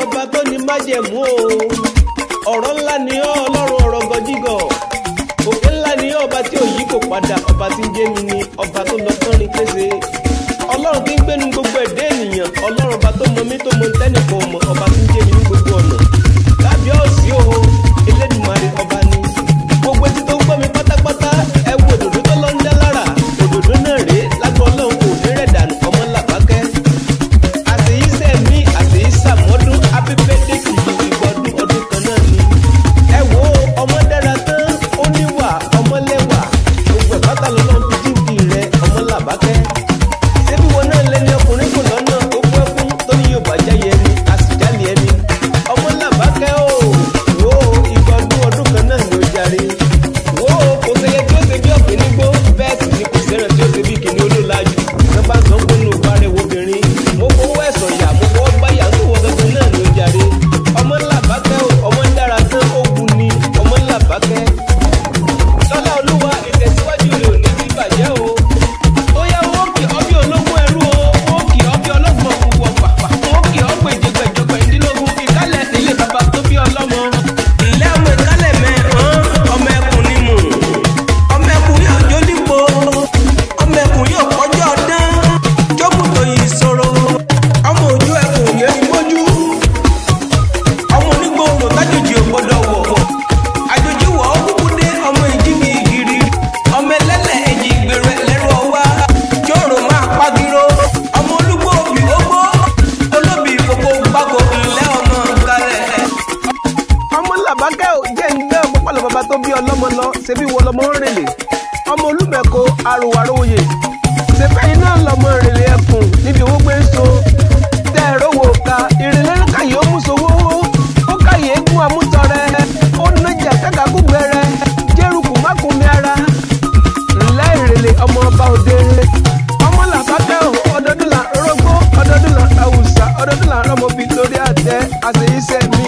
ọba tó ní májẹ̀mú o ọ̀rọ̀ ńlá ni ọ́ ọlọ́run ọ̀rọ̀ gọjígọ̀ òkè ńlá ni ọ́ ọba tí ò yí kò padà ọba tí ń jẹ́ mi ni ọba tó lọ kánrin kése ọlọ́run tí ń gbénu gbogbo ẹ̀dá ènìyàn ọlọ́run ọba tó mọ mí tó mọ tẹ́nìkan mọ ọba tí ń jẹ́ mi ní gbogbo ọ̀nà kábíyèsí o Elédùmarè ọba ni gbogbo etí tó ń gbọ́ mi pátápátá ẹ wo òdòdó tó lọ ń dá lára òdòdó náà rèé lágbó ọlọ́run kò ní rẹ̀ dànù ọmọ làbákẹ́ àtẹ̀yíṣẹ́ mi àtẹ̀yíṣàmọ́dún happy birthday to you ìgbọ́dún ọdún kan náà ni ẹ wo ọmọ dára tán ó níwà ọmọ lẹ́wà gbogbo ẹ̀ pátá lọ́lọ́run fi jíǹkì rẹ ọmọ làbákẹ́ ṣébí wọn náà lẹ́ni ọkùnrin kò lọ́nà ó kú ẹkún tó ní yóò bá jáyẹ ẹni àsìjálì ẹni ọmọ làbákẹ́ o wo ìgbọ́dún ọdún kan náà ni ó jàre wo kò sẹ́yẹ tí ó ṣe bí ọ̀pẹ nígbó bẹ́ẹ̀ sì ni kò sẹ́ràn tí ó ṣe bí kìnìún olóòlájú ló bá sọ pé nù bá rẹ̀ wo obìnrin mo fowó ẹ̀sọ̀ yà mo fọwọ́ gbáyà tó wọ gangan náà ni ó jàre ọmọ làbákẹ́ o ọmọ dára tán ó wù ní ọmọ làbákẹ́ lọ́lá olúwa ìtẹ̀síwájú rẹ̀ ò ní bí bàjẹ́ o ó yá wọ́n kì ọ́ bí ológun ẹrú o wọ́n kì ọ́ bí ọlọ́gbọ̀n òwò pàpà wọ́n kì ọ́ pé ìjẹgbẹ̀jọgbẹ̀ ìdílógún ìkálẹ̀ nílé bàbá tó bí ọlọ́mọ ilé ọmọ ìkálẹ̀ mẹ́hàn ọmọ ẹkùn ni mò ọmọ ẹkùn yóò jólípo ọmọ ẹkùn yóò kọjá ọdán jókòtò yìí sọ̀rọ̀ ọmọ ojú ẹkùn yẹn mójú ọmọ onígbòòrò tájòjì ò gbọdọ̀ wọ̀ àjòjì wọ̀ ọ́ kúkú dé ọmọ ìjìnì ìgìrì ọmọ ẹlẹ́lẹ̀ ẹ̀jì ìgbèrè lẹ́rù ọwá jòrò máa pagiro ọmọ olúgbò òbí ogbó olóbì ìkókó gbáko ńlẹ́ ọmọ kalẹ̀. ọmọ làbákẹ́ ò jẹ́ ń gbé ọmọ pàlọ́ bàbá tó bí ọlọ́mọ lọ ṣebí wọ lọmọ ń rèlè ọmọ olúmẹ̀kọ aròwàròyè ṣèfẹ́ iná lọmọ rèlè ẹkùn níbi owó gbé ń so tẹ́ ẹ̀rọ wò ká ìrìnlẹ́rìn káyé ó mú sowó ó káyé eégún amútọrẹ ó nájà kákàkúgbẹrẹ jẹrùkù mákùnmí ara ńlẹ́ ìrèlè ọmọ ọba òde ọmọ làbákẹ́ ò ọdọọdún là rógbó ọdọọdún là àwùsà ọdọọdún là rọmọbí lórí àtẹ àṣeyíṣẹ́ mi